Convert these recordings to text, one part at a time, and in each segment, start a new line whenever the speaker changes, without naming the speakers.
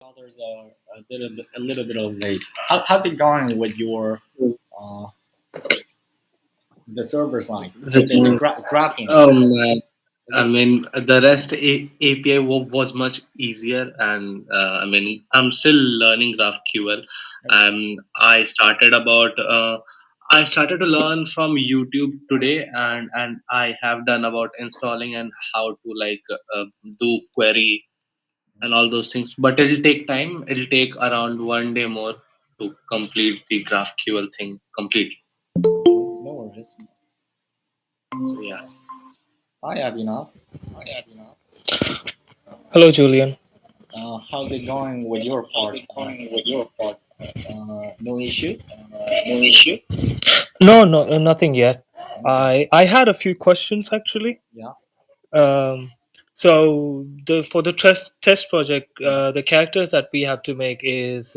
Others are a little bit of late. How's it going with your uh, the server side? The
Report.
graphing?
Man,
Is it
the REST API was much easier, and I'm still learning GraphQL.
okay?
I started to learn from YouTube today, and I have done about installing and how to do query and all those things. But it'll take time. It'll take around 1 day more to complete the GraphQL thing completely.
No worries.
So yeah.
Hi, Abhinav.
Hello, Julian.
How's it going with your part? No issue.
No, no, nothing yet.
Okay.
I had a few questions actually.
Yeah.
Um, so the for the test project,
Yeah.
the characters that we have to make is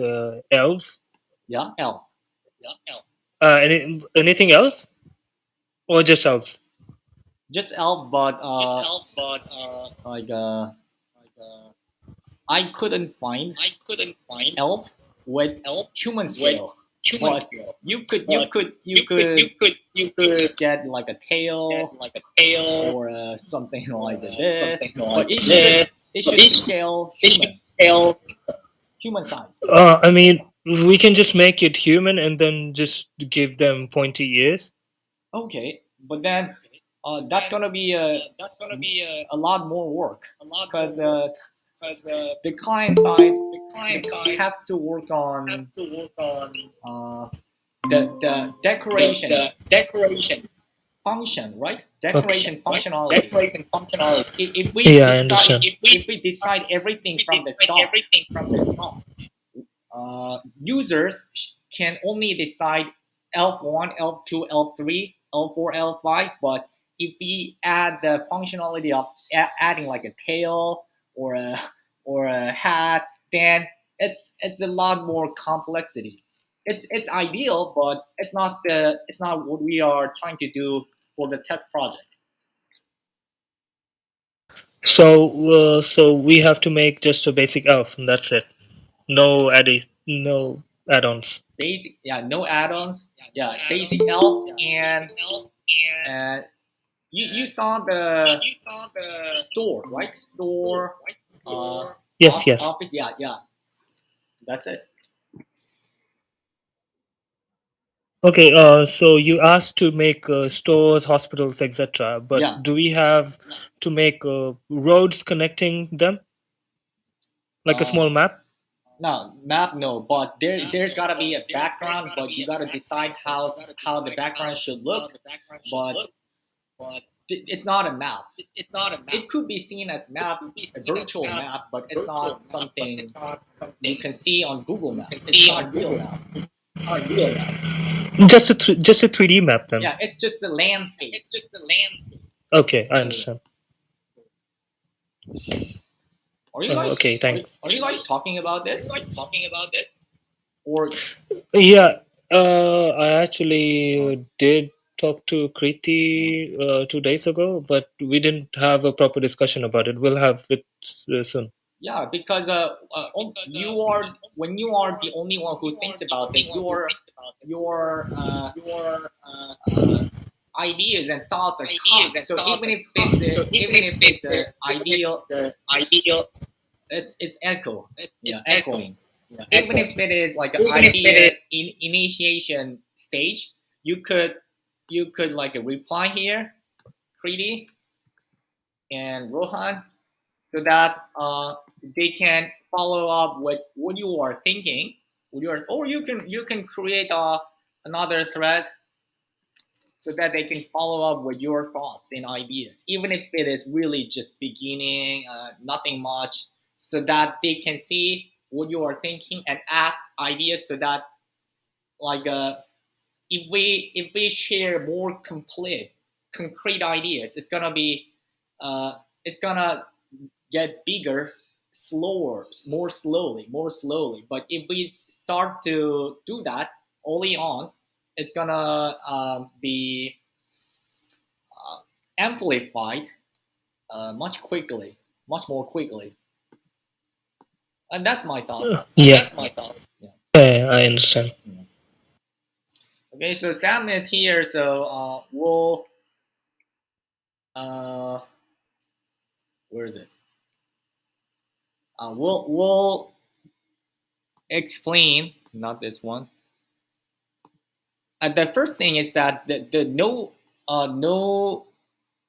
elves.
Yeah. L.
Anything else or just elves?
Just L, but like I couldn't find elf with human scale, but you could get like a tail or something like this, but it should scale human size.
I mean, we can just make it human and then just give them pointy ears.
Okay, but then that's gonna be a lot more work because the client side has to work on uh, the decoration function, right?
Okay.
Decoration functionality. If we
Yeah, I
decide
understand.
if we decide everything from the start, users can only decide L1, L2, L3, L4, L5. But if we add the functionality of adding like a tail or a hat, then it's a lot more complexity. It's ideal, but it's not what we are trying to do for the test project.
So we have to make just a basic elf, and that's it. No add-ons.
Basic, yeah, no add-ons. Yeah, basic elf and uh, you saw the store, right? Store,
Yes, yes.
office. Yeah, yeah. That's it.
Okay, so you asked to make stores, hospitals, etc. But
Yeah.
do we have to make roads connecting them, like a
Uh,
small map?
no map, no. But there's gotta be a background, but you gotta decide how the background should look. But it's not a map. It could be seen as map, a virtual map, but it's not something you can see on Google Maps. It's not real map.
Just a 3D map then.
Yeah, it's just the landscape.
Okay, I
So
understand.
are you guys
Okay, thanks.
are you guys talking about this or
Yeah, I actually did talk to Kriti 2 days ago, but we didn't have a proper discussion about it. We'll have it soon.
yeah, because you are when you are the only one who thinks about it, your ideas and thoughts are come. So even if it's a ideal, it's echo, yeah, echoing. Even if it is like an idea in initiation stage, you could like reply here, Kriti and Rohan, so that they can follow up with what you are thinking. Or you can create another thread so that they can follow up with your thoughts and ideas, even if it is really just beginning, nothing much, so that they can see what you are thinking and add ideas so that like if we share more complete concrete ideas, it's gonna get bigger slower, more slowly. But if we start to do that early on, it's gonna be uh, amplified much more quickly. And that's my thought.
Yeah,
Yeah.
yeah, I understand.
Okay, so Sam is here, so we'll where is it? We'll explain, not this one. The first thing is that the no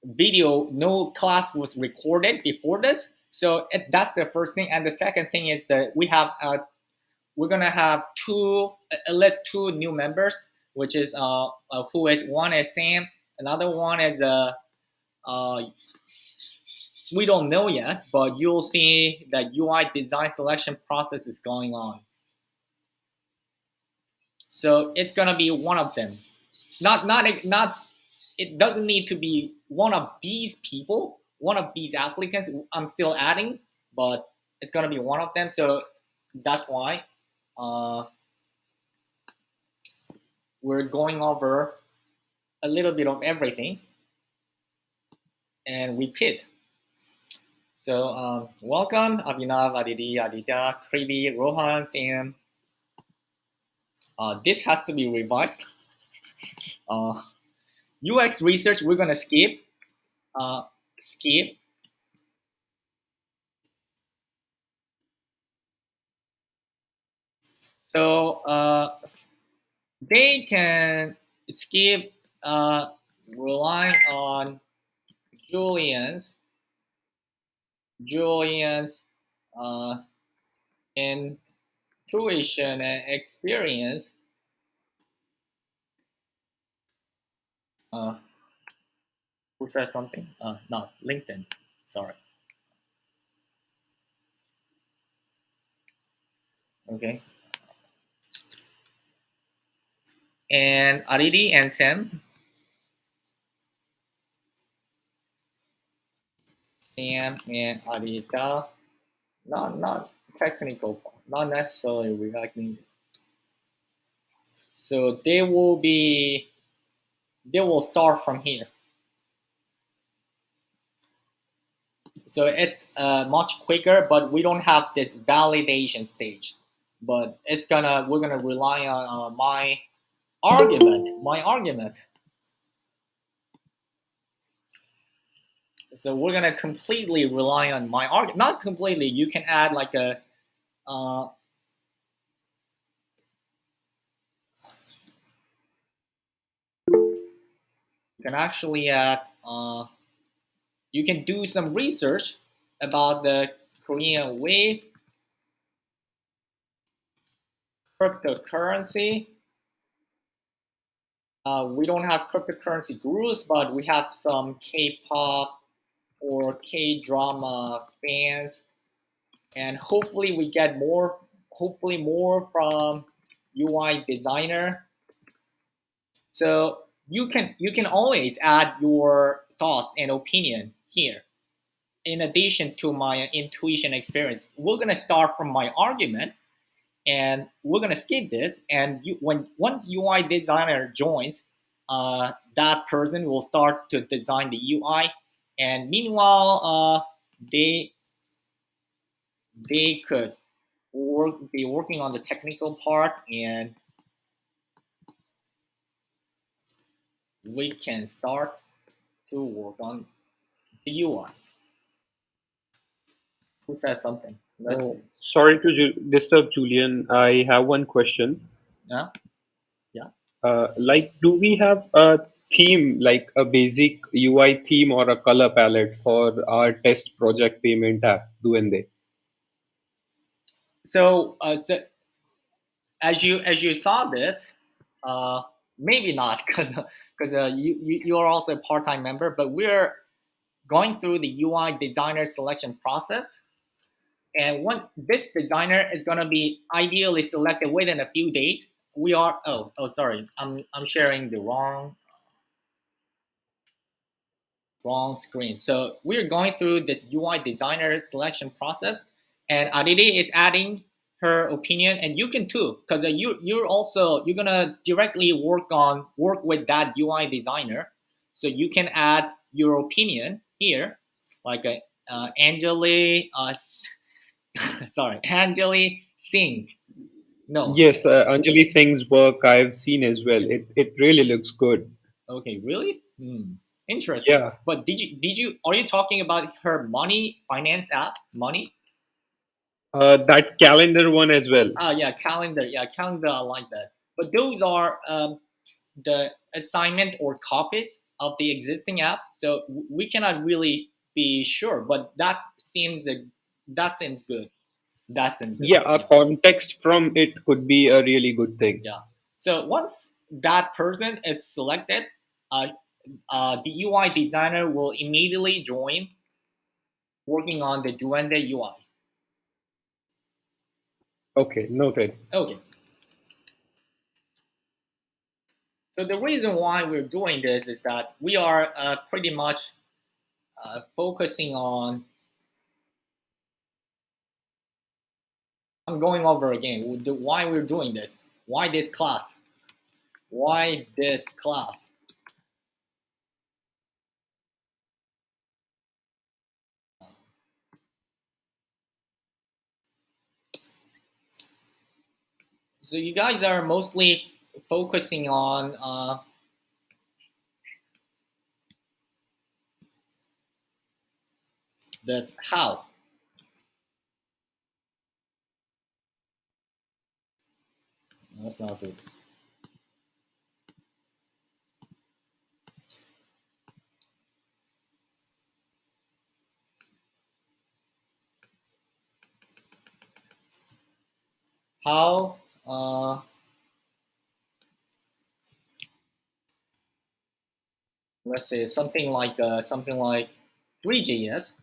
video, no class was recorded before this, so that's the first thing. And the second thing is that we're gonna have at least two new members, which is who is one is Sam, another one is uh we don't know yet, but you'll see that UI design selection process is going on. So it's gonna be one of them. Not it doesn't need to be one of these people, one of these applicants. I'm still adding, but it's gonna be one of them. So that's why we're going over a little bit of everything and repeat. So welcome, Abhinav, Aditi, Aditya, Kriti, Rohan, Sam. This has to be revised. UX research, we're gonna skip. Skip. So they can skip relying on Julian's uh, intuition and experience. Who said something? No, LinkedIn. Sorry. Okay. And Aditi and Sam. Sam and Adita. Not technical, not necessarily reacting. So they will start from here. So it's much quicker, but we don't have this validation stage. But we're gonna rely on my argument. So we're gonna completely rely on my argument. Not completely. You can add like a you can actually add you can do some research about the Korean wave, cryptocurrency. We don't have cryptocurrency gurus, but we have some K-pop or K-drama fans, and hopefully we get more. Hopefully more from UI designer. So you can always add your thoughts and opinion here. In addition to my intuition experience, we're gonna start from my argument, and we're gonna skip this. And once UI designer joins, that person will start to design the UI. And meanwhile, they could be working on the technical part, and we can start to work on the UI. Who said something? Let's see.
Sorry to disturb, Julian. I have one question.
Yeah. Yeah.
Do we have a theme, like a basic UI theme or a color palette for our test project payment app, they?
So, as you saw this, maybe not because you are also a part-time member, but we're going through the UI designer selection process. And when this designer is going to be ideally selected within a few days, we are sorry, I'm sharing the wrong screen. So we're going through this UI designer selection process, and Aditi is adding her opinion, and you can too, because you're gonna directly work with that UI designer, so you can add your opinion here, like Angeli, Sorry, Anjali Singh. No.
Yes, Anjali Singh's work I've seen as well. It really looks good.
Okay, really? Interesting.
Yeah,
But did you are you talking about her money finance app? Money?
that calendar one as well.
Yeah, calendar. Yeah, calendar. I like that. But those are the assignment or copies of the existing apps, so we cannot really be sure. But that seems good. That seems good.
Yeah, a context from it could be a really good thing.
Yeah. So once that person is selected, uh, the UI designer will immediately join working on the Duende UI.
Okay, noted.
Okay. So the reason why we're doing this is that we are pretty much focusing on. I'm going over again why we're doing this. Why this class? Why this class? So you guys are mostly focusing on this how. Let's not do this. How let's say something like 3JS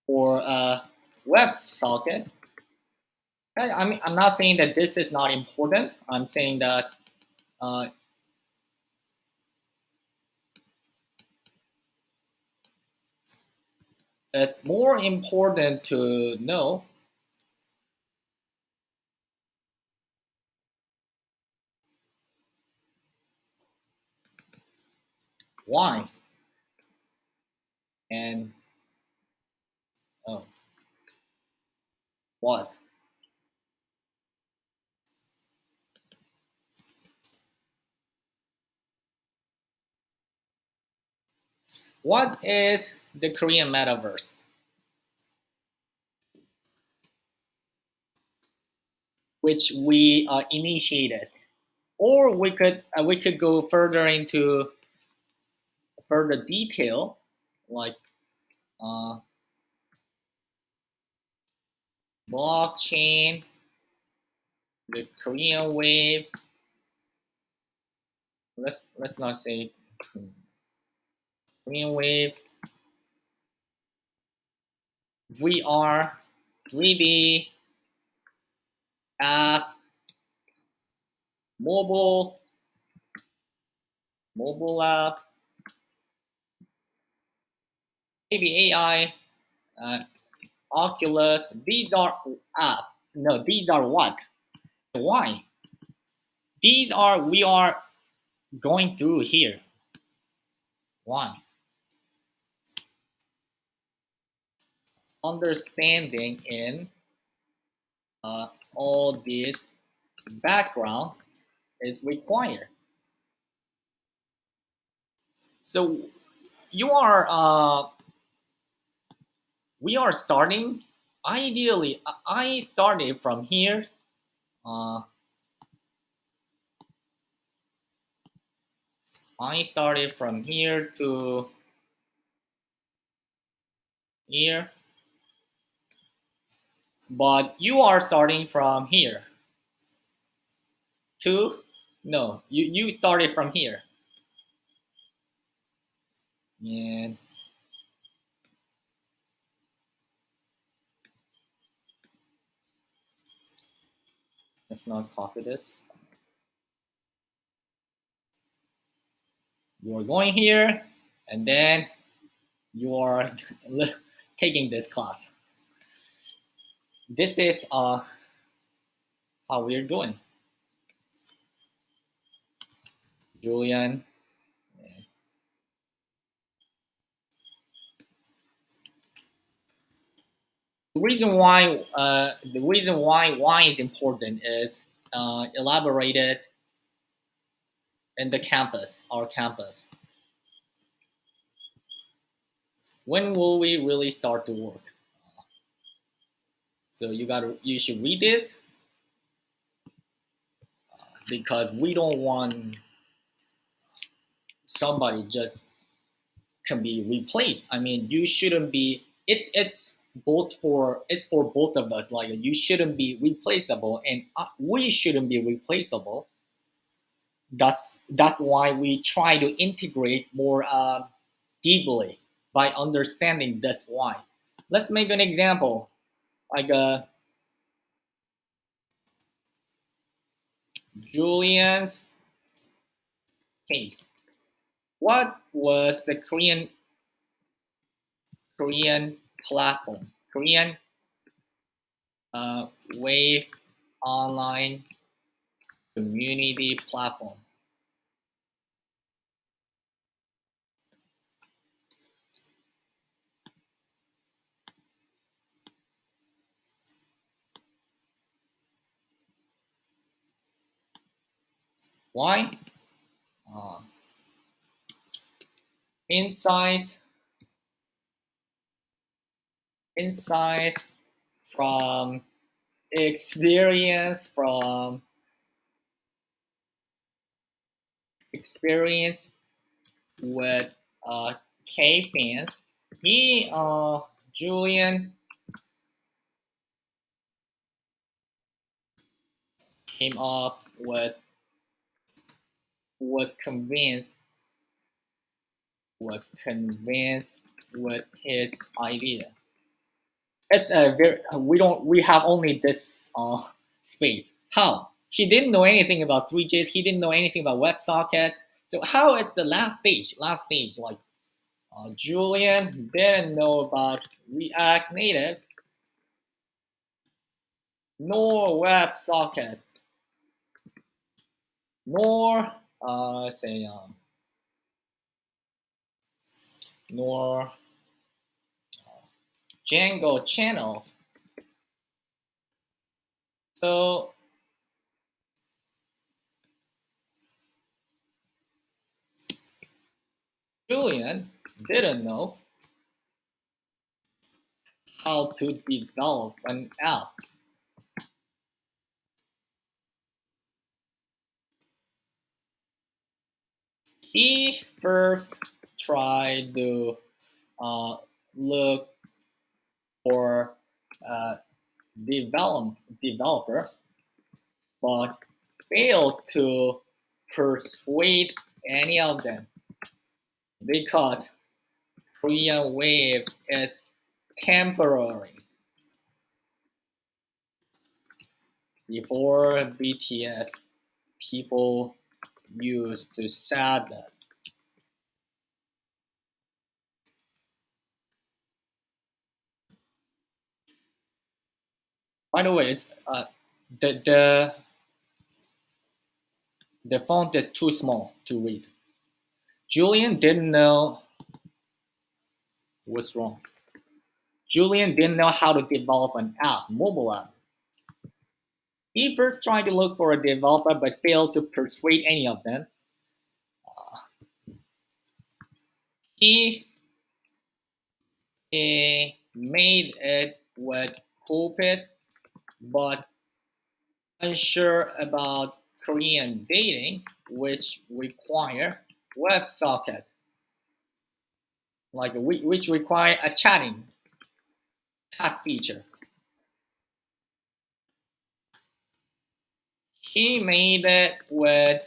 or WebSocket. I'm not saying that this is not important. I'm saying that uh, it's more important to know why and oh, what. What is the Korean metaverse, which we initiated, or we could go further into further detail, like uh, blockchain, the Korean wave. Let's not say Korean wave, VR, 3D, app, mobile, mobile app, maybe AI, uh, Oculus. These are app. No, these are what? Why? These are we are going through here. Why? Understanding in all this background is required. So you are we are starting. Ideally, I started from here. Uh, I started from here to here, but you are starting from here to no. You started from here, and let's not copy this. You are going here, and then you are taking this class. This is how we're doing. Julian, the reason why is important is elaborated in the campus, our campus. When will we really start to work? So you should read this because we don't want somebody just can be replaced. I mean, you shouldn't be. It's for both of us. Like you shouldn't be replaceable, and we shouldn't be replaceable. That's why we try to integrate more deeply by understanding this why. Let's make an example, like Julian's case. What was the Korean platform? Korean wave online community platform. Why? Uh, insights insights from experience with K fans. He Julian came up with was convinced with his idea. It's a very we have only this space. How? He didn't know anything about 3Js. He didn't know anything about WebSocket. So how is the last stage? Last stage, like Julian didn't know about React Native nor WebSocket nor say nor Django channels. So Julian didn't know how to develop an app. He first tried to look for a developer, but failed to persuade any of them because Korean wave is temporary. Before BTS, people used to say that. By the way, it's, the, the the font is too small to read. Julian didn't know what's wrong. Julian didn't know how to develop an app, mobile app. He first tried to look for a developer but failed to persuade any of them. He made it with Koolpeace, but unsure about Korean dating, which require WebSocket, like which require a chat feature. He made it with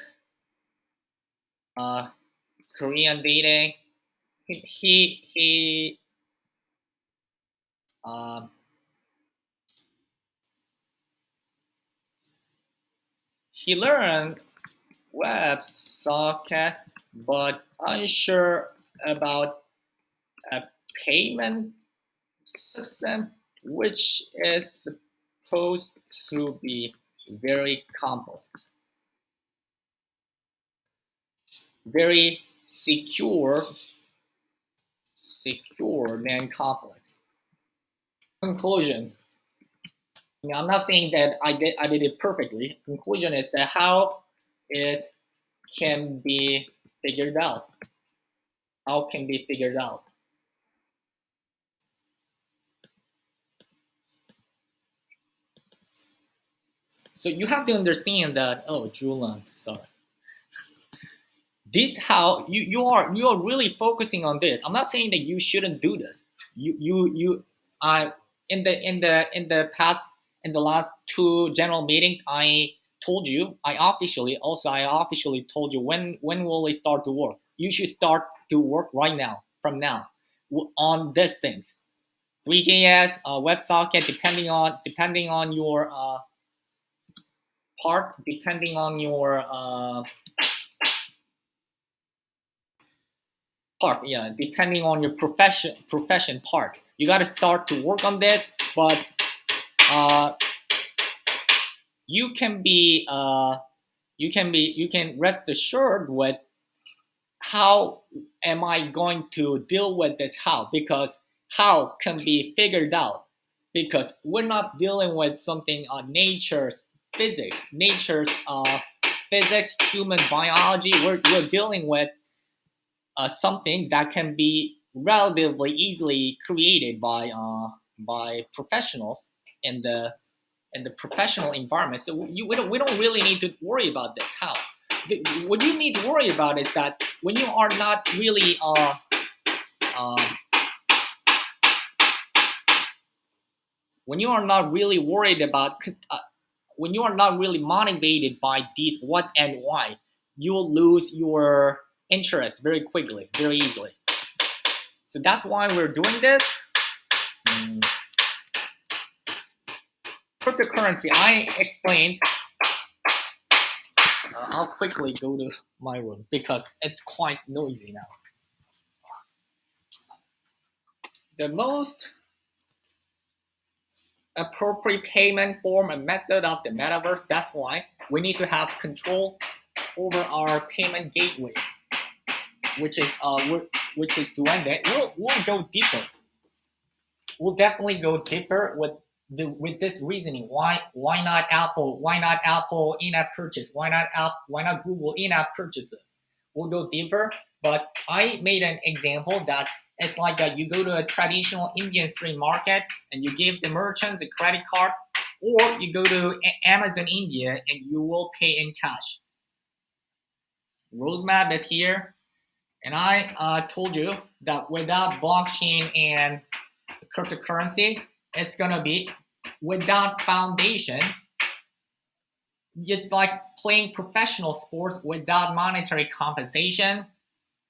Korean dating. He um, he learned WebSocket, but unsure about a payment system, which is supposed to be very complex, very secure than complex. Conclusion. I'm not saying that I did it perfectly. Conclusion is that how is can be figured out. How can be figured out. So you have to understand that. Oh, Julian, sorry. This how you are really focusing on this. I'm not saying that you shouldn't do this. I in the past, in the last two general meetings, I officially told you when will we start to work. You should start to work right now, from now, on these things. 3JS, WebSocket, depending on your part, depending on your part, yeah, depending on your profession part, you got to start to work on this. But you can rest assured with how am I going to deal with this, because how can be figured out, because we're not dealing with something on nature's physics, human biology. We're dealing with something that can be relatively easily created by professionals in the professional environment. So we don't really need to worry about this. How? What you need to worry about is that when you are not really when you are not really worried about when you are not really motivated by these what and why, you'll lose your interest very quickly, very easily. So that's why we're doing this. Cryptocurrency, I explained. I'll quickly go to my room because it's quite noisy now. The most appropriate payment form and method of the metaverse. That's why we need to have control over our payment gateway, which is Duende. We'll go deeper. We'll definitely go deeper with this reasoning. Why not Apple? Why not Apple in-app purchase? Why not Google in-app purchases? We'll go deeper. But I made an example that it's like you go to a traditional Indian street market and you give the merchants a credit card, or you go to Amazon India and you will pay in cash. Roadmap is here, and I told you that without blockchain and cryptocurrency, it's gonna be without foundation. It's like playing professional sports without monetary compensation.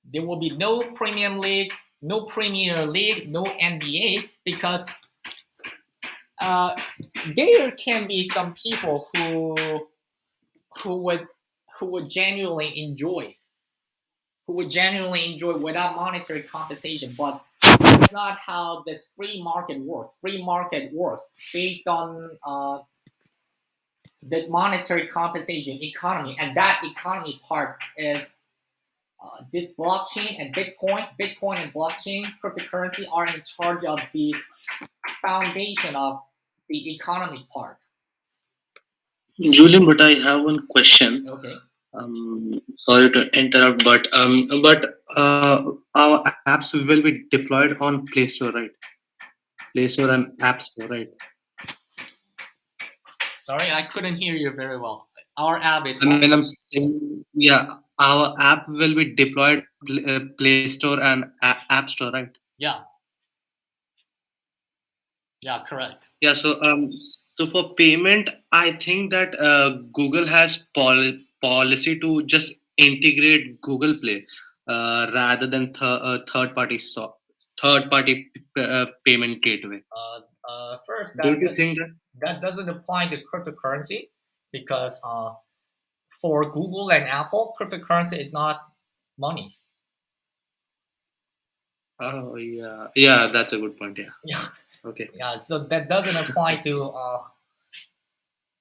There will be no premium league, no Premier League, no NBA, because there can be some people who would genuinely enjoy without monetary compensation. But that's not how this free market works. Free market works based on this monetary compensation economy, and that economy part is this blockchain and Bitcoin and blockchain, cryptocurrency are in charge of the foundation of the economy part.
Julian, but I have one question.
Okay.
Sorry to interrupt, but our apps will be deployed on Play Store, right? Play Store and App Store, right?
Sorry, I couldn't hear you very well. Our app is.
I mean, I'm saying, yeah, our app will be deployed Play Store and App Store, right?
Yeah. Yeah, correct.
Yeah. So for payment, I think that Google has policy to just integrate Google Play rather than third party payment gateway.
First,
Don't you think that?
that doesn't apply to cryptocurrency, because for Google and Apple, cryptocurrency is not money.
Oh yeah, that's a good point. Yeah.
Yeah.
Okay.
Yeah, so that doesn't apply to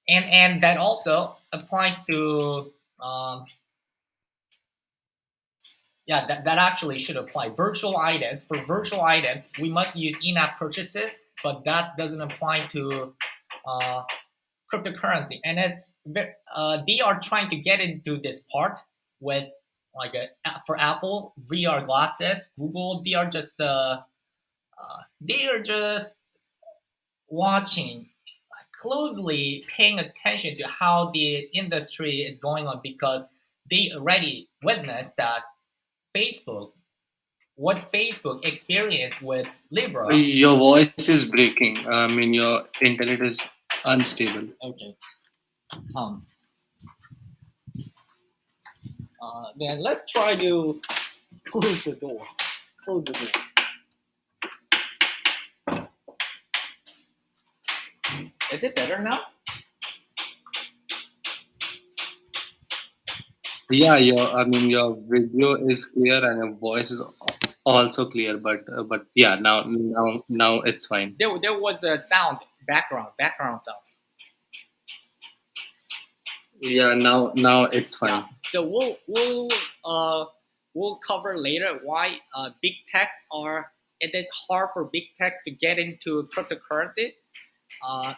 and that also applies to that actually should apply virtual items. For virtual items, we must use in-app purchases but that doesn't apply to cryptocurrency. And they are trying to get into this part with like for Apple VR glasses, Google. They are just watching closely, paying attention to how the industry is going on because they already witnessed that Facebook, what Facebook experienced with Libra.
Your voice is breaking. I mean, your internet is unstable.
Okay. Then let's try to close the door. Close the door. Is it better now?
Yeah, your video is clear and your voice is also clear. But yeah, now it's fine.
There was a sound, background sound.
Yeah, now it's fine.
Yeah. So we'll cover later why big techs are. It is hard for big techs to get into cryptocurrency. I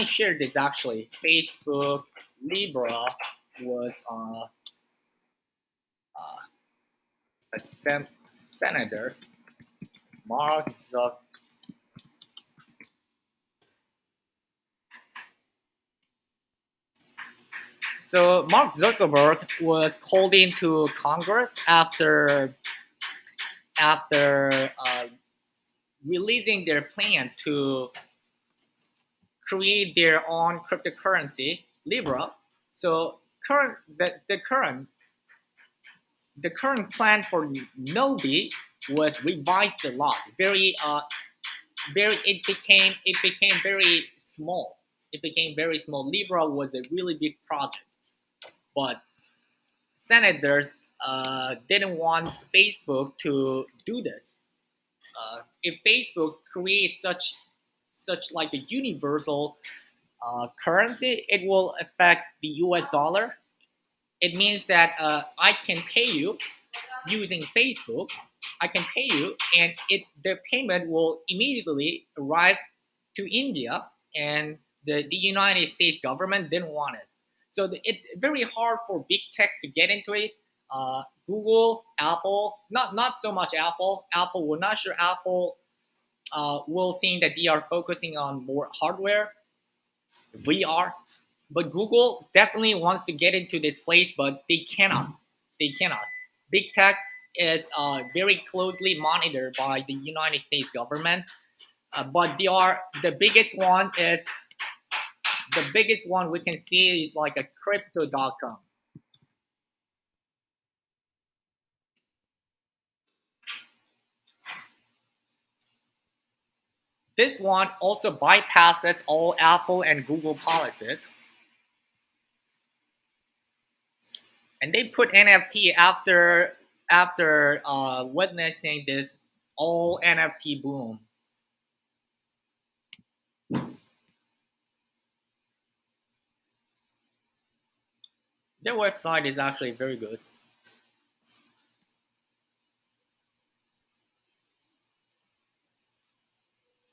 shared this actually. Facebook Libra was a senator, Mark Zuck. So Mark Zuckerberg was called into Congress after releasing their plan to create their own cryptocurrency, Libra. So the current plan for Nobi was revised a lot. It became very small. It became very small. Libra was a really big project, but senators didn't want Facebook to do this. If Facebook creates such like a universal currency, it will affect the U.S. dollar. It means that I can pay you using Facebook. I can pay you, and the payment will immediately arrive to India, and the United States government didn't want it. So it's very hard for big techs to get into it. Google, Apple, not so much Apple. Apple, we're not sure Apple will seem that they are focusing on more hardware, VR. But Google definitely wants to get into this place, but they cannot. They cannot. Big tech is very closely monitored by the United States government, but they are the biggest one is the biggest one we can see is like a crypto.com. This one also bypasses all Apple and Google policies. And they put NFT after witnessing this all NFT boom. Their website is actually very good.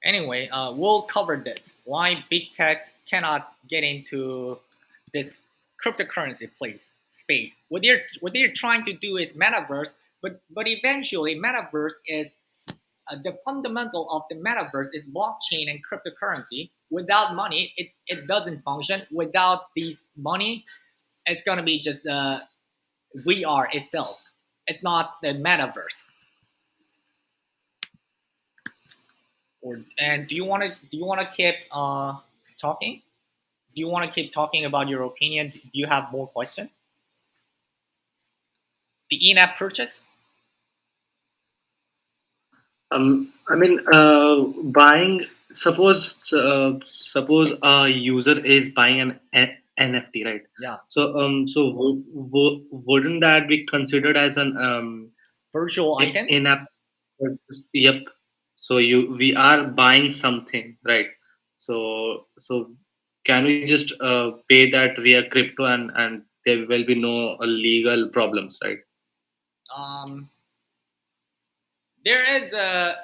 Anyway, we'll cover this. Why big techs cannot get into this cryptocurrency space. What they're trying to do is metaverse, but eventually metaverse is the fundamental of the metaverse is blockchain and cryptocurrency. Without money, it doesn't function. Without these money, it's gonna be just VR itself. It's not the metaverse. And do you want to keep talking? Do you want to keep talking about your opinion? Do you have more questions? The Inapp purchase.
I mean, buying. Suppose a user is buying an NFT, right?
Yeah.
So wouldn't that be considered as an
Virtual item.
in-app purchase? Yep. So we are buying something, right? So can we just pay that via crypto and there will be no legal problems, right?
There is a.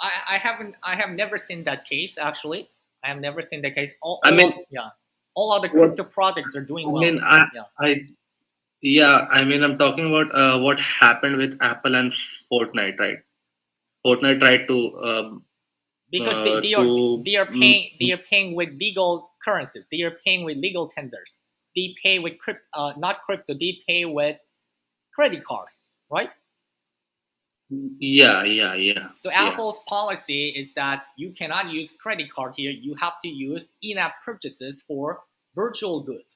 I have never seen that case actually. I have never seen that case.
I mean,
All other
what
crypto projects are doing
I
well.
mean,
Yeah.
I yeah, I mean, I'm talking about what happened with Apple and Fortnite, right? Fortnite tried
Because
to
they are paying with legal currencies. They are paying with legal tenders. They pay with not crypto. They pay with credit cards, right?
yeah.
So Apple's policy is that you cannot use credit card here. You have to use in-app purchases for virtual goods.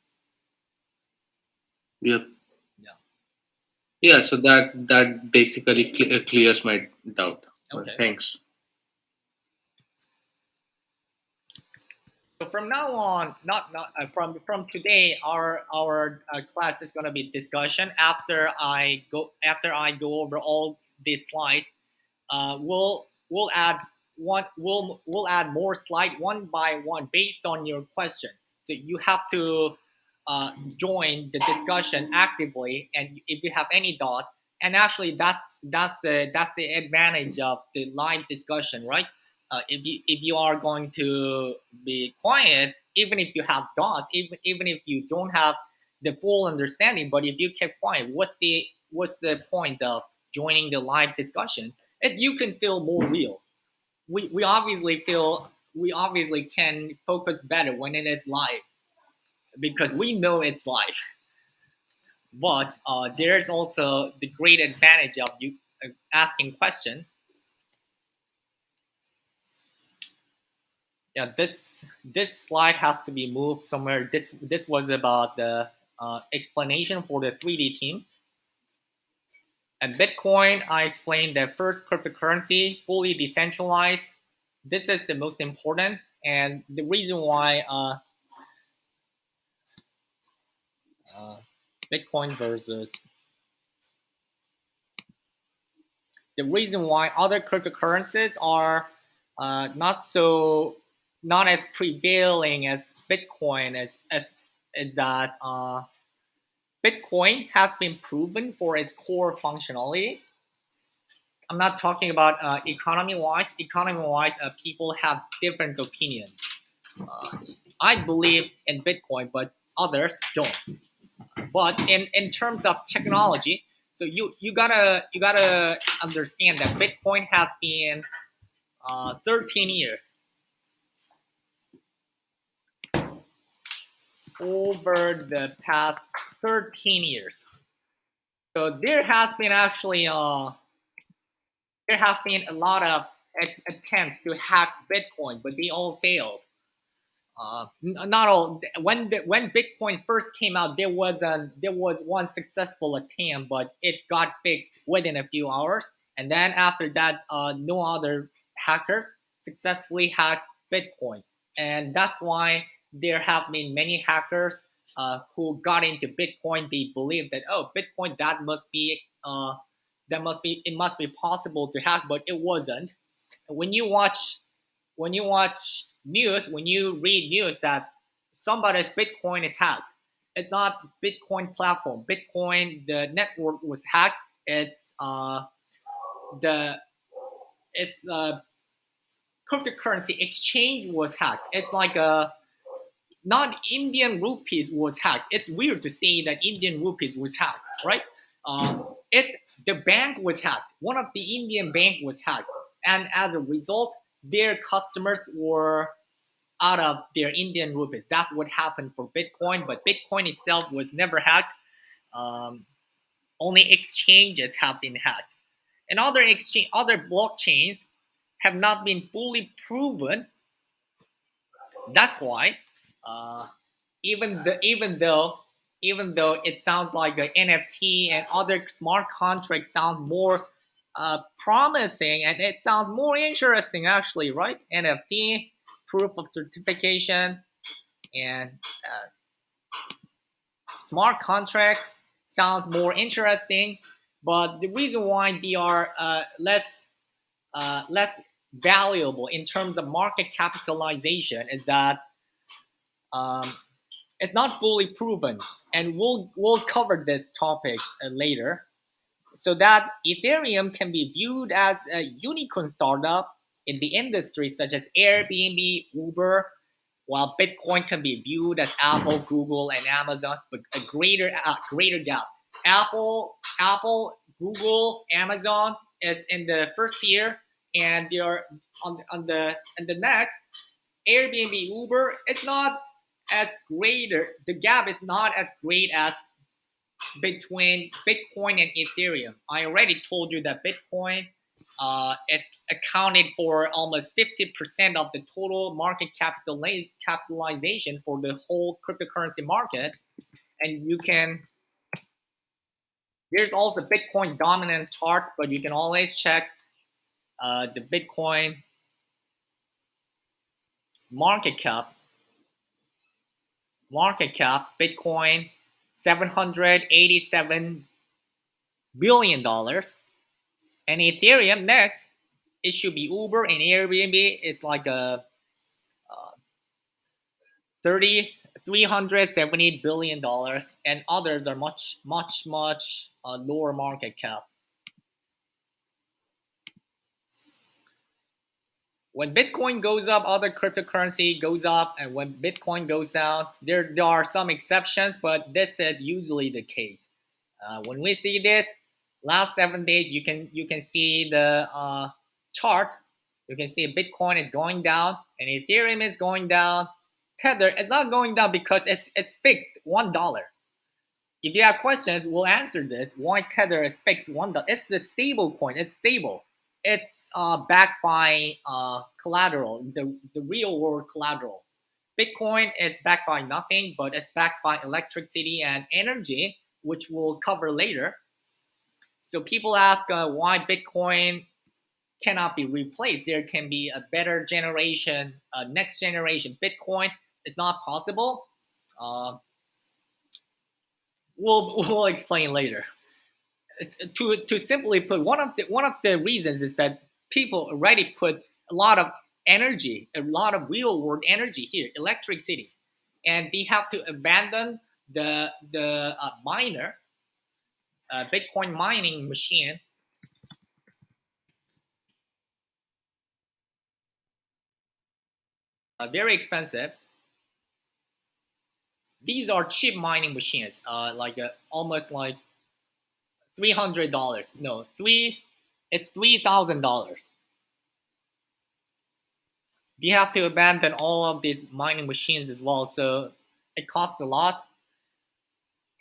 Yep.
Yeah.
Yeah, so that basically clears my doubt.
Okay.
Thanks.
So from now on, not from today, our class is gonna be discussion. After I go over all these slides, we'll add we'll add more slide one by one based on your question. So you have to join the discussion actively, and if you have any doubt, and actually that's the advantage of the live discussion, right? If you are going to be quiet, even if you have doubts, even if you don't have the full understanding, but if you keep quiet, what's the point of joining the live discussion? You can feel more real. We obviously can focus better when it is live because we know it's live. But there's also the great advantage of you asking question. Yeah, this slide has to be moved somewhere. This was about the explanation for the 3D team. At Bitcoin, I explained the first cryptocurrency, fully decentralized. This is the most important, and the reason why Bitcoin versus the reason why other cryptocurrencies are not as prevailing as Bitcoin is that Bitcoin has been proven for its core functionality. I'm not talking about economy-wise. Economy-wise, people have different opinions. I believe in Bitcoin, but others don't. But in terms of technology, so you gotta understand that Bitcoin has been 13 years over the past 13 years. So there has been actually there have been a lot of attempts to hack Bitcoin, but they all failed. Not all. When Bitcoin first came out, there was one successful attempt, but it got fixed within a few hours. And then after that, no other hackers successfully hacked Bitcoin, and that's why there have been many hackers who got into Bitcoin. They believe that Bitcoin it must be possible to hack, but it wasn't. When you watch news, when you read news that somebody's Bitcoin is hacked, it's not Bitcoin platform. Bitcoin, the network was hacked. The it's cryptocurrency exchange was hacked. It's like a not Indian rupees was hacked. It's weird to say that Indian rupees was hacked, right? It's the bank was hacked. One of the Indian bank was hacked, and as a result, their customers were out of their Indian rupees. That's what happened for Bitcoin, but Bitcoin itself was never hacked. Um, Only exchanges have been hacked, and other blockchains have not been fully proven. That's why, uh, even though it sounds like the NFT and other smart contracts sounds more promising and it sounds more interesting actually, right? NFT, proof of certification, and smart contract sounds more interesting, but the reason why they are less valuable in terms of market capitalization is that um, it's not fully proven, and we'll cover this topic later. So that Ethereum can be viewed as a unicorn startup, in the industry such as Airbnb, Uber, while Bitcoin can be viewed as Apple, Google, and Amazon, but a greater gap. Apple, Google, Amazon is in the first tier, and they are on the next. Airbnb, Uber, it's not as greater. The gap is not as great as between Bitcoin and Ethereum. I already told you that Bitcoin is accounted for almost 50% of the total market capitalization for the whole cryptocurrency market. And you can, there's also Bitcoin dominance chart, but you can always check the Bitcoin market cap, Bitcoin, $787 billion. And Ethereum next, it should be Uber and Airbnb. It's like a 370 billion dollars, and others are much lower market cap. When Bitcoin goes up, other cryptocurrency goes up, and when Bitcoin goes down, there are some exceptions, but this is usually the case. When we see this last 7 days, you can see the chart. You can see Bitcoin is going down and Ethereum is going down. Tether is not going down because it's fixed $1. If you have questions, we'll answer this. Why Tether is fixed $1? It's a stable coin. It's stable. It's backed by collateral, the real world collateral. Bitcoin is backed by nothing, but it's backed by electricity and energy, which we'll cover later. So people ask why Bitcoin cannot be replaced. There can be a better generation, next generation Bitcoin. It's not possible. We'll explain later. To simply put, one of the reasons is that people already put a lot of energy, a lot of real world energy here, electricity, and they have to abandon the miner, Bitcoin mining machine. Very expensive. These are cheap mining machines, almost like $300. No, it's $3,000. You have to abandon all of these mining machines as well, so it costs a lot.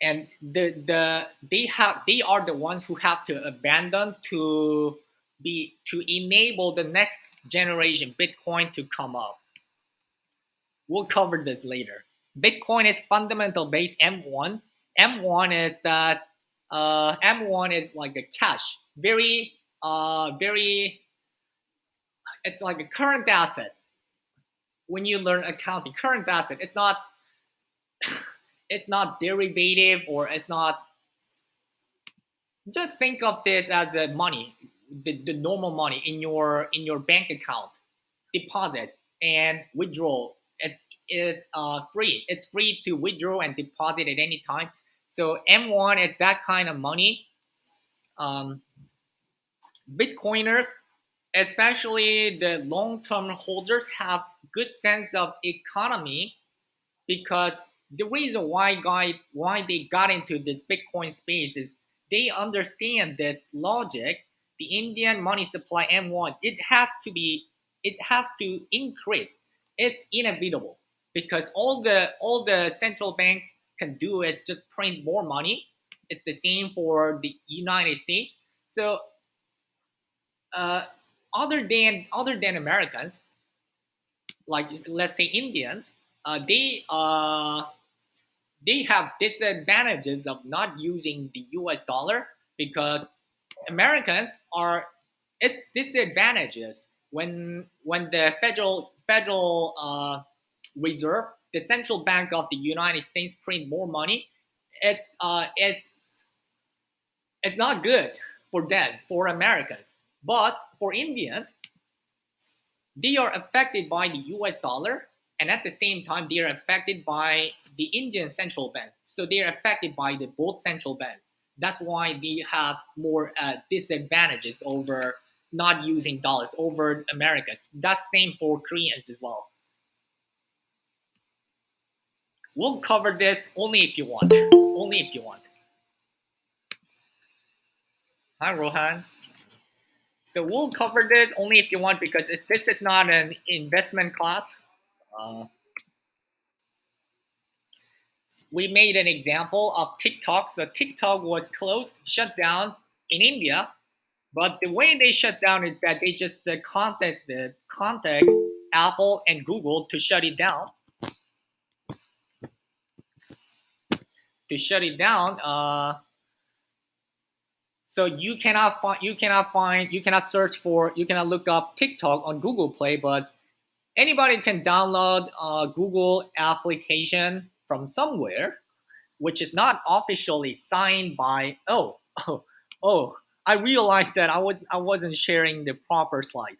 And they are the ones who have to abandon to enable the next generation Bitcoin to come up. We'll cover this later. Bitcoin is fundamental base M1. M1 is that M1 is like a cash, very it's like a current asset. When you learn accounting, current asset, it's not it's not derivative, or it's not. Just think of this as a money, the normal money in your bank account, deposit and withdrawal. It's free. It's free to withdraw and deposit at any time. So M1 is that kind of money. Bitcoiners, especially the long-term holders, have good sense of economy, because the reason why they got into this Bitcoin space is they understand this logic. The Indian money supply M1, it has to increase. It's inevitable, because all the central banks can do is just print more money. It's the same for the United States. So other than Americans, like let's say Indians, they have disadvantages of not using the US dollar, because Americans are, it's disadvantages when the federal reserve, the central bank of the United States, print more money. It's not good for them, for Americans. But for Indians, they are affected by the US dollar, and at the same time they are affected by the Indian central bank. So they are affected by the both central banks. That's why they have more disadvantages over not using dollars over Americas. That's same for Koreans as well. We'll cover this only if you want. Only if you want. Hi, Rohan. So we'll cover this only if you want because this is not an investment class. We made an example of TikTok. So TikTok was closed, shut down in India. But the way they shut down is that they just contact Apple and Google to shut it down. So you cannot look up TikTok on Google Play, but anybody can download a Google application from somewhere, which is not officially signed by. Oh! I realized that I wasn't sharing the proper slide.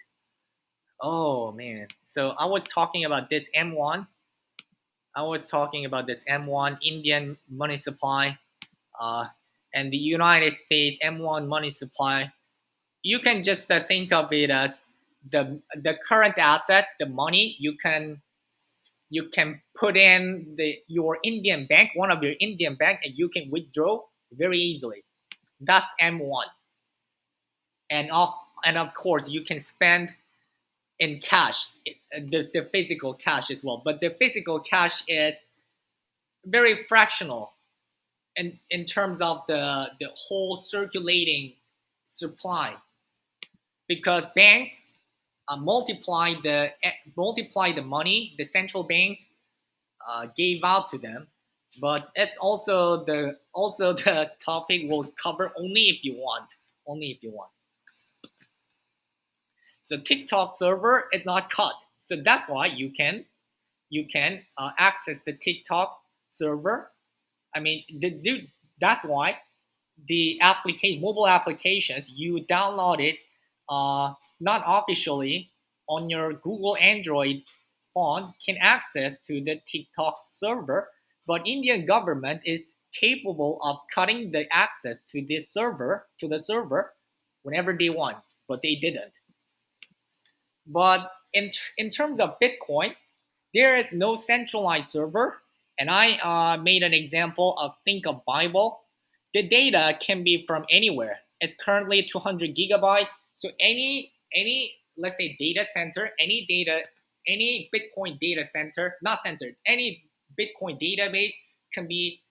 Oh man! So I was talking about this M1. Indian money supply, and the United States M1 money supply. You can just think of it as the current asset, the money you can put in your Indian bank, one of your Indian bank, and you can withdraw very easily. That's M1. And of course you can spend in cash, the physical cash as well. But the physical cash is very fractional in terms of the whole circulating supply, because banks multiply the money the central banks gave out to them. But it's also the topic we'll cover only if you want. So TikTok server is not cut, so that's why you can access the TikTok server. I mean, that's why the mobile applications you download it not officially on your Google Android phone can access to the TikTok server, but Indian government is capable of cutting the access to the server whenever they want, but they didn't. But in terms of Bitcoin, there is no centralized server, and I made an example of think of Bible. The data can be from anywhere. It's currently 200 gigabyte. So any let's say data center, any Bitcoin data center, not centered, any Bitcoin database can be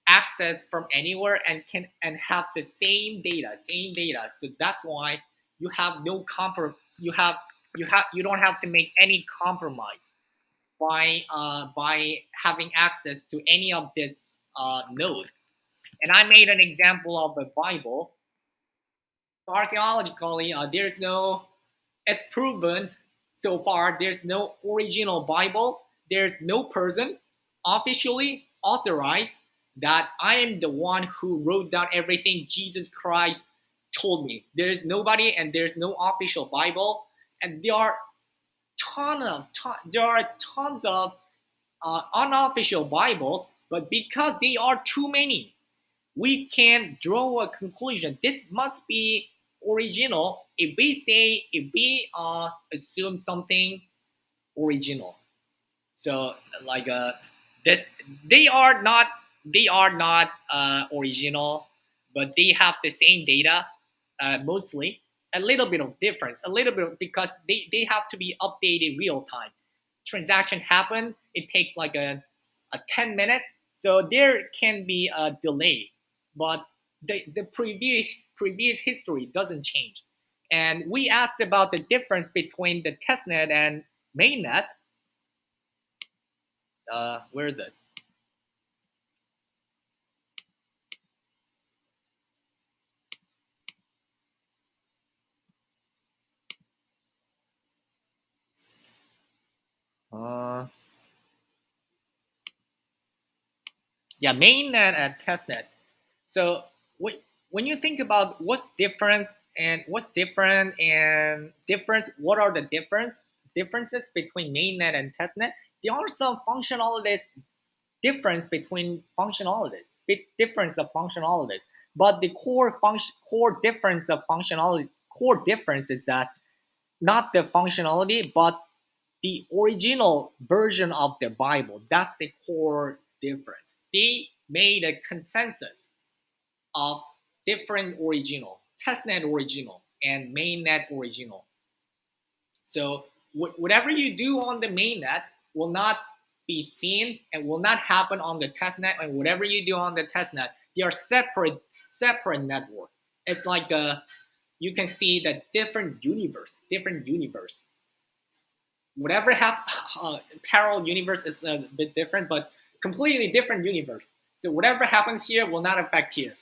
accessed from anywhere and have the same data. So that's why you have no you don't have to make any compromise by having access to any of this node. And I made an example of the Bible. So archaeologically, it's proven so far there's no original Bible. There's no person officially authorized that I am the one who wrote down everything Jesus Christ told me. There's nobody, and there's no official Bible, and there are tons of unofficial Bibles, but because they are too many, we can draw a conclusion. This must be original if we assume something original. So like this, they are not original, but they have the same data mostly. A little bit of difference, because they have to be updated real time. Transaction happen, it takes like a 10 minutes, so there can be a delay, but the previous history doesn't change. And we asked about the difference between the testnet and mainnet. Where is it? Yeah, mainnet and testnet. So when you think about what's different, what are the differences between mainnet and testnet? There are some functionalities difference between functionalities, big difference of functionalities, but the core difference of functionality, core difference is that not the functionality, but the original version of the Bible. That's the core difference. They made a consensus of different original, testnet original, and mainnet original. So whatever you do on the mainnet will not be seen and will not happen on the testnet, and whatever you do on the testnet, they are separate network. It's like you can see that different universe. Whatever parallel universe is a bit different, but completely different universe. So whatever happens here will not affect here.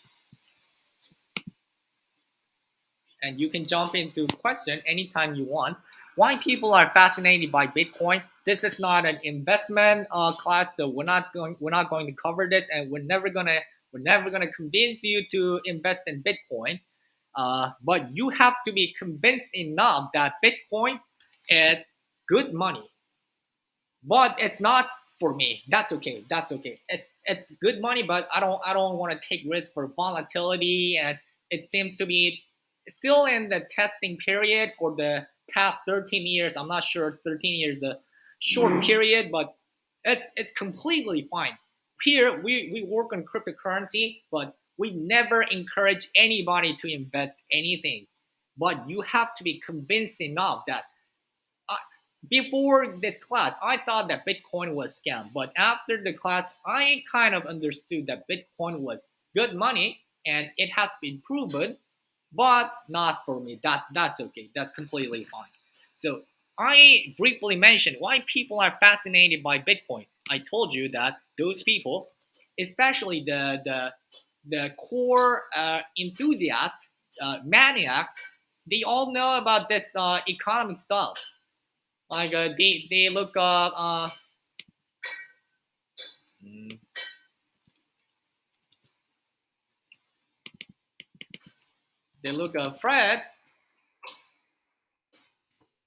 And you can jump into question anytime you want. Why people are fascinated by Bitcoin? This is not an investment class, so we're not going to cover this, and we're never gonna convince you to invest in Bitcoin. But you have to be convinced enough that Bitcoin is good money. But it's not for me. That's okay. It's good money, but I don't want to take risks for volatility, and it seems to be still in the testing period for the past 13 years. I'm not sure 13 years is a short period, but it's completely fine. Here we work on cryptocurrency, but we never encourage anybody to invest anything. But you have to be convinced enough that before this class, I thought that Bitcoin was scam, but after the class, I kind of understood that Bitcoin was good money and it has been proven, but not for me. That's okay. That's completely fine. So I briefly mentioned why people are fascinated by Bitcoin. I told you that those people, especially the core enthusiasts, maniacs, they all know about this economic stuff. Like they look up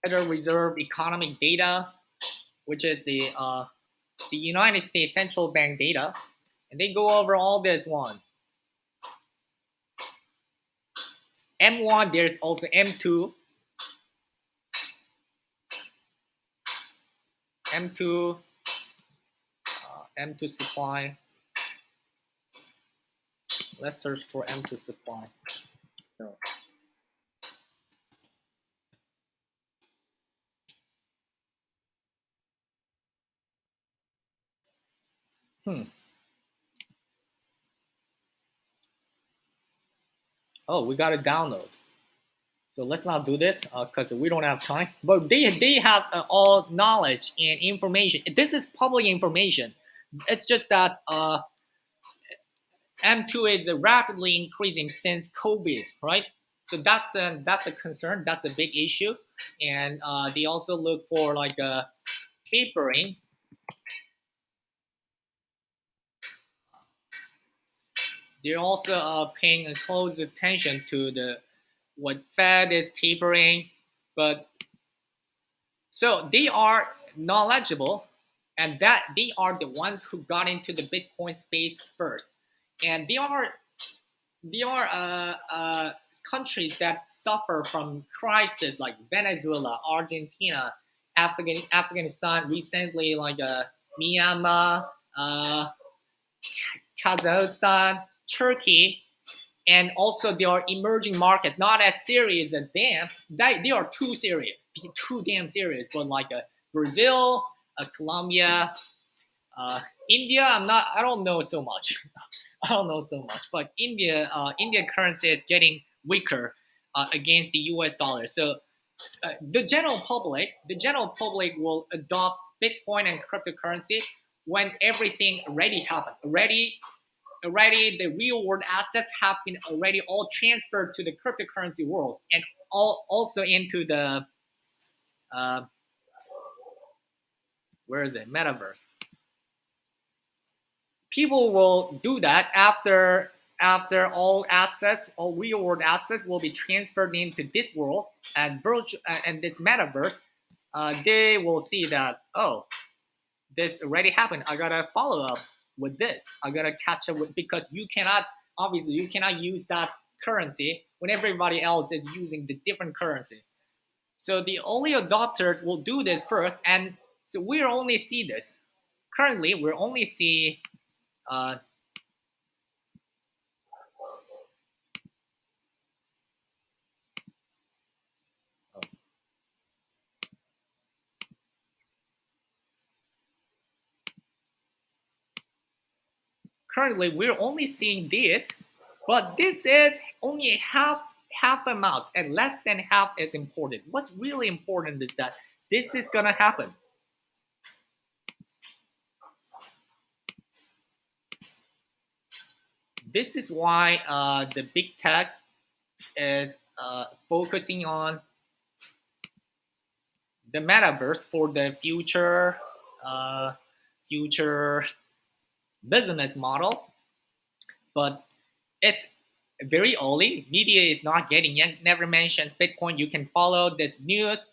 Federal Reserve economic data, which is the United States central bank data, and they go over all this one. M1, there's also M2. M2 supply. Let's search for M2 supply. So. Oh, we got to download. So let's not do this because we don't have time. But they have all knowledge and information. This is public information. It's just that M2 is rapidly increasing since COVID, right? So that's a concern. That's a big issue, and they also look for like a tapering. They're also paying a close attention to what Fed is tapering, but so they are knowledgeable, and that they are the ones who got into the Bitcoin space first, and they are countries that suffer from crisis like Venezuela, Argentina, Afghanistan, recently like Myanmar, Kazakhstan, Turkey, and also there are emerging markets not as serious as them. They are too damn serious. But like Brazil, Colombia, India, I don't know so much. But India currency is getting weaker against the U.S. dollar. So the general public will adopt Bitcoin and cryptocurrency when everything already happened. Already the real world assets have been already all transferred to the cryptocurrency world, and also into the where is it, Metaverse. People will do that after all real world assets will be transferred into this world and this Metaverse. They will see that, oh, this already happened. I gotta follow up with this. I gotta catch up with, because you cannot use that currency when everybody else is using the different currency. So the early adopters will do this first, and so we only see this. Currently, we only see currently we're only seeing this, but this is only half amount, and less than half is important. What's really important is that this is gonna happen. This is why the big tech is focusing on the metaverse for the future business model, but it's very early. Media is not getting yet. Never mentions Bitcoin. You can follow this news.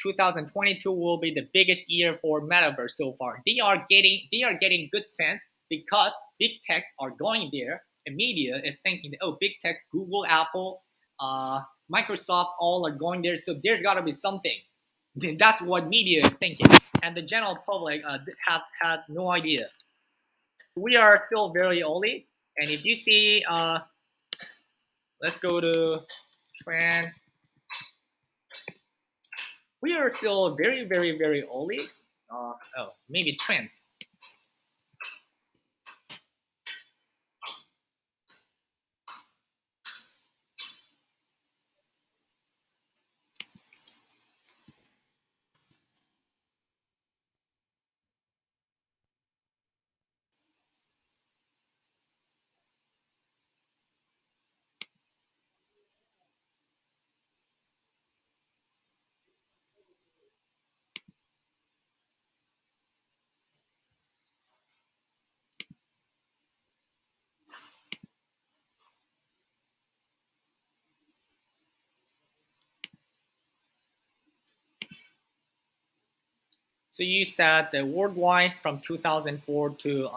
2022 will be the biggest year for metaverse so far. They are getting good sense because big techs are going there, and media is thinking that, oh, big tech, Google, Apple, Microsoft, all are going there. So there's got to be something. That's what media is thinking, and the general public have had no idea. We are still very early, and if you see, let's go to Tran. We are still very, very, very early. Oh, maybe trends. So you said the worldwide from 2004 to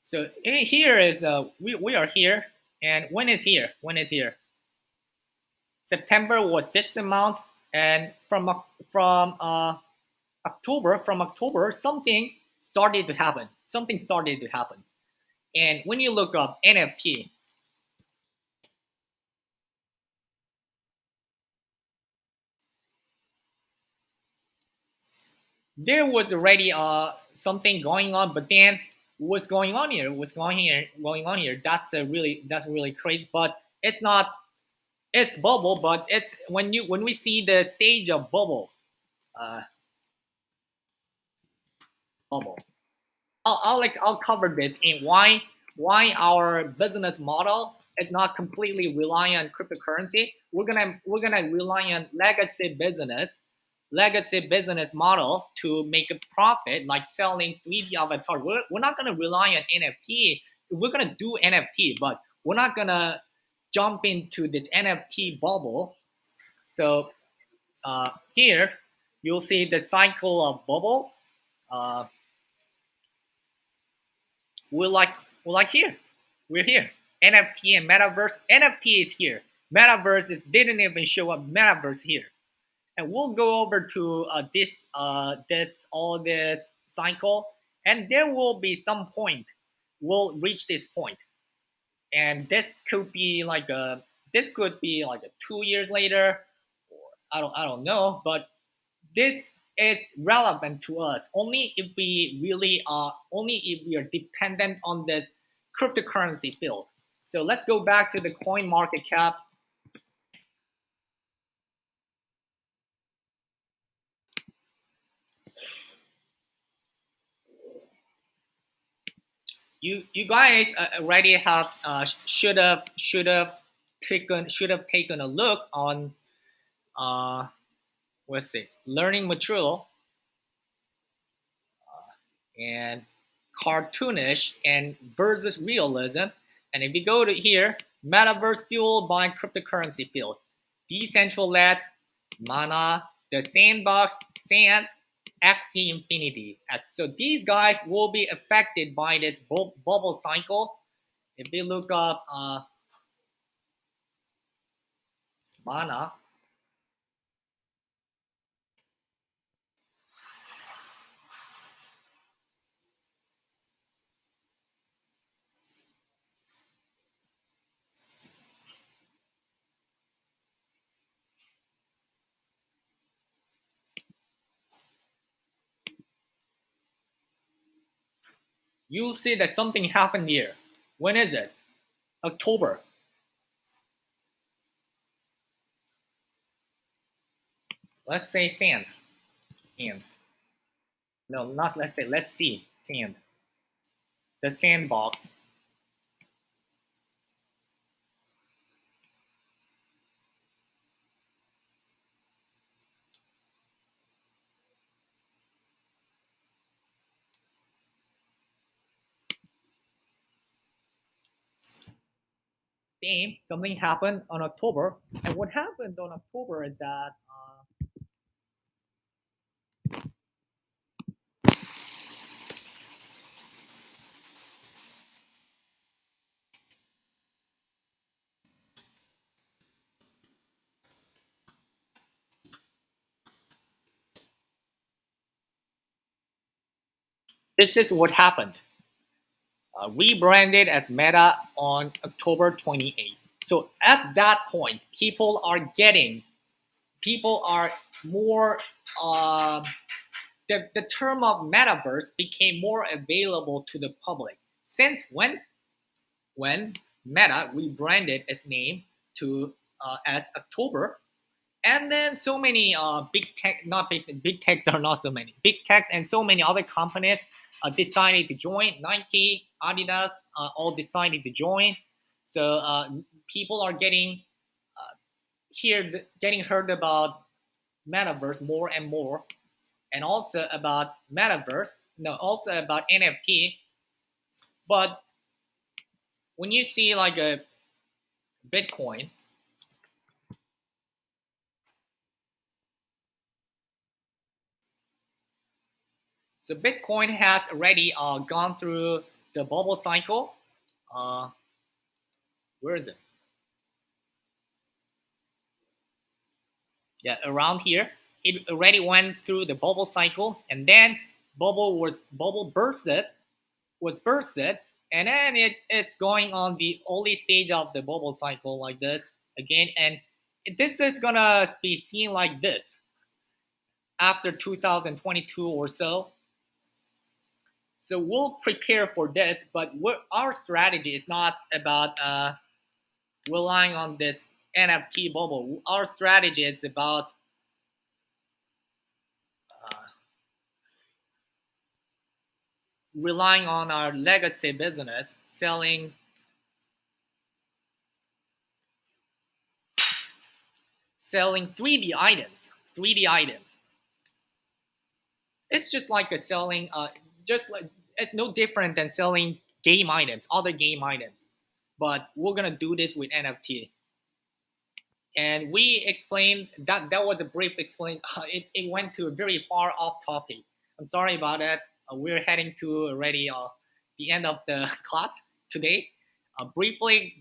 so here is we are here, and when is here? When is here? September was this amount, and from October something started to happen. Something started to happen, and when you look up NFT, there was already something going on, but then what's going on here? What's going on here? That's really crazy. But it's not. It's bubble, but it's when we see the stage of bubble, uh, bubble. I'll cover this in why our business model is not completely reliant on cryptocurrency. We're gonna rely on legacy business model to make a profit, like selling 3D avatar. We're not gonna rely on NFT. We're gonna do NFT, but we're not gonna jump into this NFT bubble. So here you'll see the cycle of bubble. Uh, we're like here. We're here. NFT and metaverse. NFT is here. Metaverse didn't even show up. Metaverse here, and we'll go over to this cycle, and there will be some point. We'll reach this point, and this could be like a 2 years later, or I don't know, but this is relevant to us only if we are dependent on this cryptocurrency field. So let's go back to the coin market cap. You guys already have should have taken a look on let's see, learning material and cartoonish and versus realism. And if you go to here, metaverse fueled by cryptocurrency field, decentralized, mana, the sandbox, sand, Axie Infinity. So these guys will be affected by this bubble cycle. If you look up Mana. You see that something happened here. When is it? October. Let's say sand. Sand. No, not let's say, let's see. Sand. The sandbox. Same, something happened on October. And what happened on October is that this is what happened. Rebranded as Meta on October 28th. So at that point, people are more, the term of metaverse became more available to the public. Since when Meta rebranded its name to as October, and then so many big tech, not big techs are not so many big techs, and so many other companies decided to join. Nike, Adidas, all decided to join. So people are getting getting heard about metaverse more and more, and also about metaverse. No, also about NFT. But when you see like a Bitcoin, so Bitcoin has already gone through the bubble cycle. Uh, where is it? Yeah, around here. It already went through the bubble cycle, and then bubble bursted, and then it's going on the early stage of the bubble cycle like this again, and this is gonna be seen like this after 2022 or so. So we'll prepare for this, but our strategy is not about relying on this NFT bubble. Our strategy is about uh, relying on our legacy business, selling 3D items. 3D items. It's just like a selling, just like it's no different than selling game items, other game items. But we're gonna do this with NFT. And we explained that was a brief explain. It went to a very far off topic. I'm sorry about that. We're heading to already the end of the class today. Briefly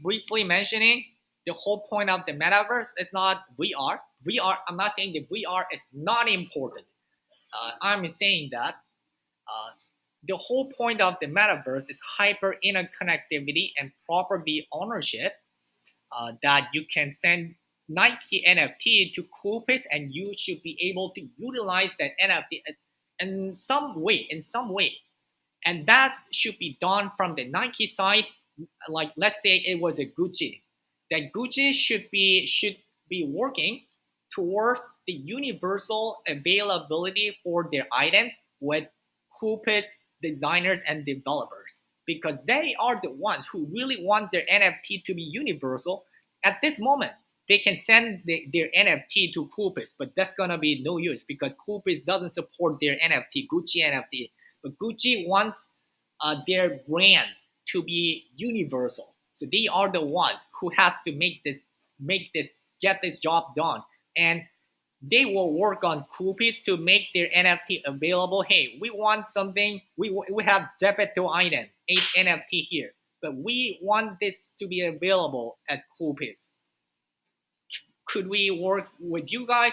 mentioning the whole point of the metaverse is not VR. VR. I'm not saying that VR is not important. I'm saying that uh, the whole point of the metaverse is hyper interconnectivity and property ownership, that you can send Nike NFT to Koolpeace, and you should be able to utilize that NFT in some way, and that should be done from the Nike side. Like let's say it was a Gucci, that Gucci should be working towards the universal availability for their items with Koolpeace designers and developers, because they are the ones who really want their NFT to be universal. At this moment, they can send their NFT to Koolpeace, but that's gonna be no use because Koolpeace doesn't support their NFT, Gucci NFT. But Gucci wants their brand to be universal, so they are the ones who has to get this job done, and they will work on Koolpeace to make their NFT available. Hey, we want something. We have Zepeto item 8 NFT here, but we want this to be available at Koolpeace. could we work with you guys?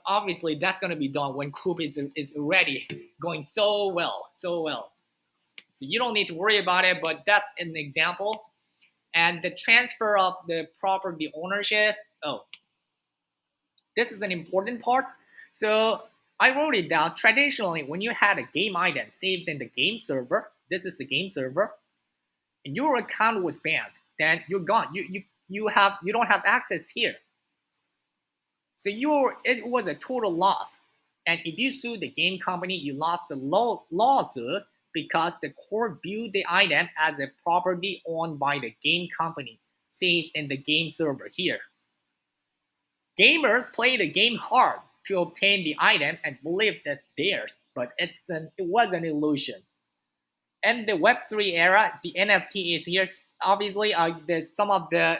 Obviously, that's going to be done when Koolpeace is already going so well, so well. So you don't need to worry about it, but that's an example. And the transfer of the property ownership. Oh, this is an important part. So I wrote it down. Traditionally, when you had a game item saved in the game server, this is the game server, and your account was banned, then you're gone. You don't have access here. So it was a total loss. And if you sue the game company, you lost the lawsuit because the court viewed the item as a property owned by the game company, saved in the game server here. Gamers play the game hard to obtain the item and believe that's theirs, but it was an illusion. In the Web3 era, the NFT is here. Obviously, there's some of the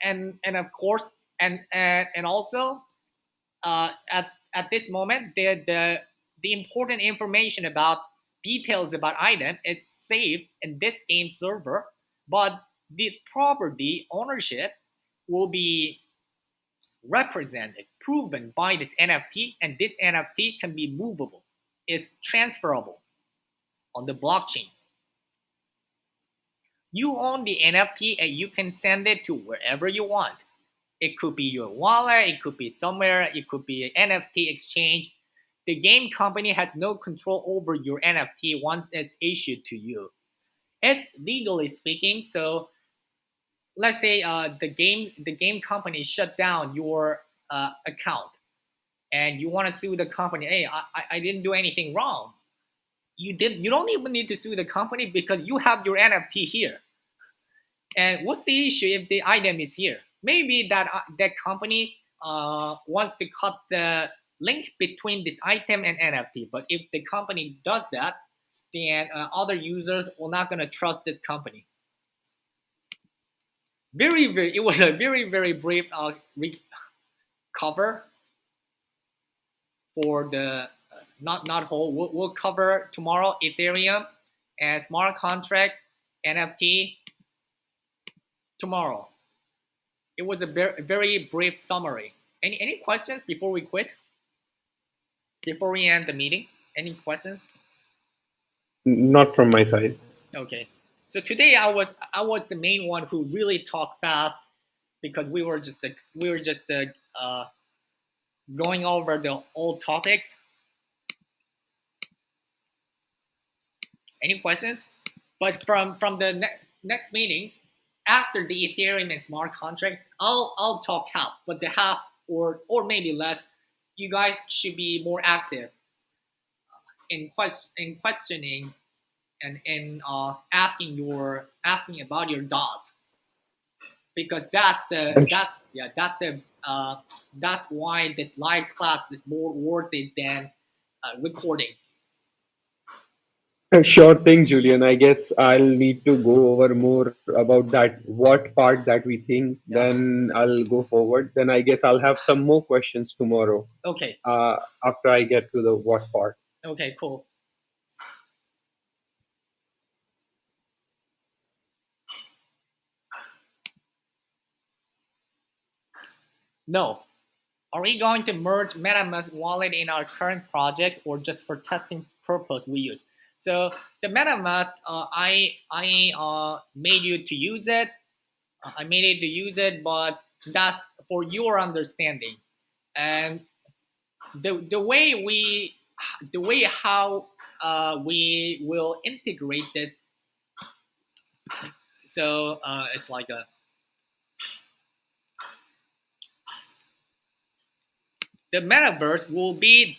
and of course and also at this moment the important information about details about item is saved in this game server, but the property ownership will be represented, proven by this NFT, and this NFT can be movable, is transferable on the blockchain. You own the NFT and you can send it to wherever you want. It could be your wallet, it could be somewhere, it could be an NFT exchange. The game company has no control over your NFT once it's issued to you. It's legally speaking, so let's say the game company shut down your account and you want to sue the company. Hey, I didn't do anything wrong. You don't even need to sue the company because you have your NFT here. And what's the issue if the item is here? Maybe that company wants to cut the link between this item and NFT. But if the company does that, then other users are not gonna trust this company. It was a very brief cover for the not whole. We'll cover tomorrow Ethereum and smart contract, NFT tomorrow. It was a very brief summary. Any questions before we quit? Before we end the meeting? Any questions?
Not from my side.
Okay. So today I was the main one who really talked fast because we were just going over the old topics. Any questions? But from the next meetings, after the Ethereum and smart contract, I'll talk half, but the half or maybe less, you guys should be more active in questioning and in asking about your dot, because that's why this live class is more worth it than recording.
Sure thing, Julian. I guess I'll need to go over more about that, what part that we think,
Yeah.
then I'll go forward. Then I guess I'll have some more questions tomorrow
Okay.
after I get to the what part.
Okay, cool. No. Are we going to merge MetaMask wallet in our current project or just for testing purpose we use? So the MetaMask, I made you to use it. I made it to use it, but that's for your understanding. And the way how we will integrate this. So it's like the metaverse will be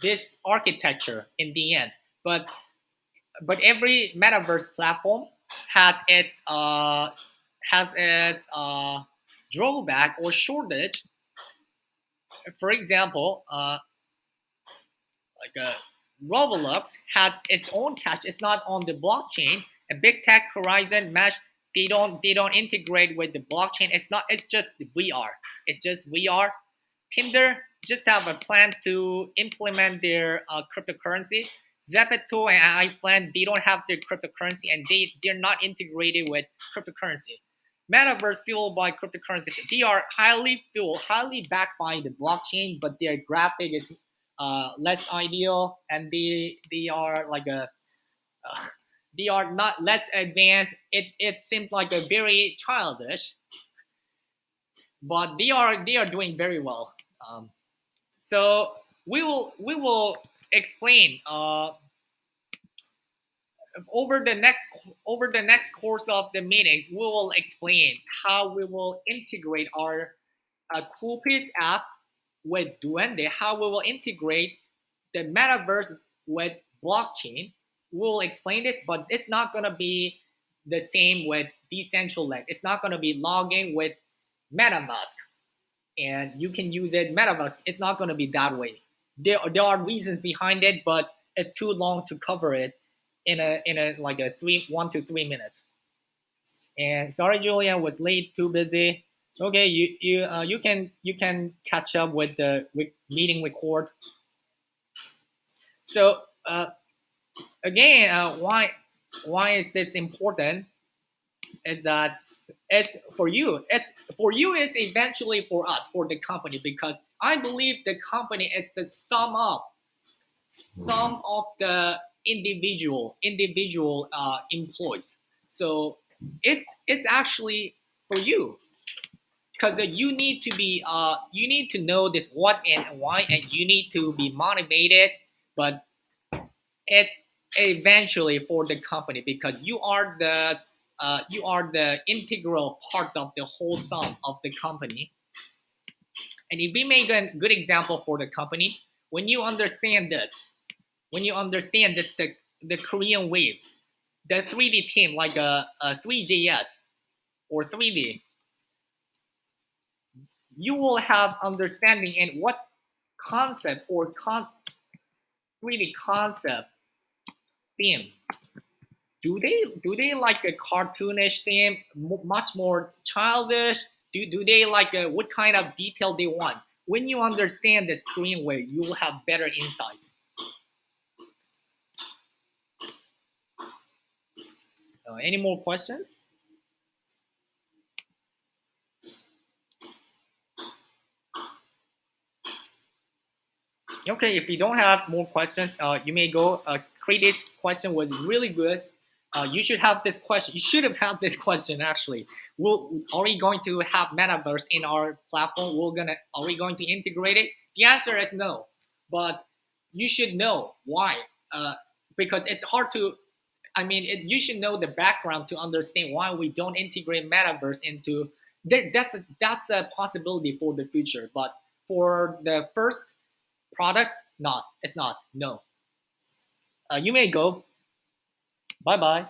this architecture in the end, but every metaverse platform has its drawback or shortage. For example, Roblox has its own cache. It's not on the blockchain. A big tech Horizon Mesh, they don't integrate with the blockchain. It's just VR. It's just VR. Tinder just have a plan to implement their cryptocurrency. Zepeto and iPlan, they don't have their cryptocurrency and they're not integrated with cryptocurrency. Metaverse fueled by cryptocurrency. They are highly backed by the blockchain, but their graphic is less ideal, and they are like a they are not less advanced. It seems like a very childish, but they are doing very well. So we will explain over the next course of the meetings. We will explain how we will integrate our Koolpeace app with Duende, how we will integrate the metaverse with blockchain. We'll explain this, but it's not gonna be the same with Decentraland. It's not gonna be logging with MetaMask, and you can use it Metaverse. It's not gonna be that way. There are reasons behind it, but it's too long to cover it in a like a 1 to 3 minutes. And sorry, Julian was late, too busy. Okay, you can catch up with the meeting record. So again, why is this important? Is that it's for you? It's eventually for us, for the company, because I believe the company is the sum of the individual employees. So it's actually for you, because you need to know this what and why, and you need to be motivated. But it's eventually for the company, because you are the integral part of the whole sum of the company. And if we make a good example for the company, when you understand this, the Korean wave, the 3D team, like a 3JS or 3D, you will have understanding in what concept or 3D concept theme. Do they like a cartoonish theme, much more childish? Do they like what kind of detail they want? When you understand this Korean way, you will have better insight. Any more questions? Okay, if you don't have more questions, you may go. Creative question was really good. You should have this question. You should have had this question actually. Are we going to have Metaverse in our platform? Are we going to integrate it? The answer is no. But you should know why. Because it's hard to. I mean, you should know the background to understand why we don't integrate Metaverse into. That's a possibility for the future. But for the first product, not. It's not. No. You may go. Bye bye.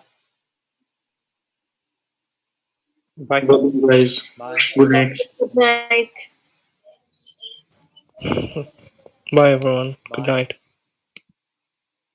Bye.
Guys,
Bye.
good night.
Good night.
Bye, everyone. Good
Bye.
night.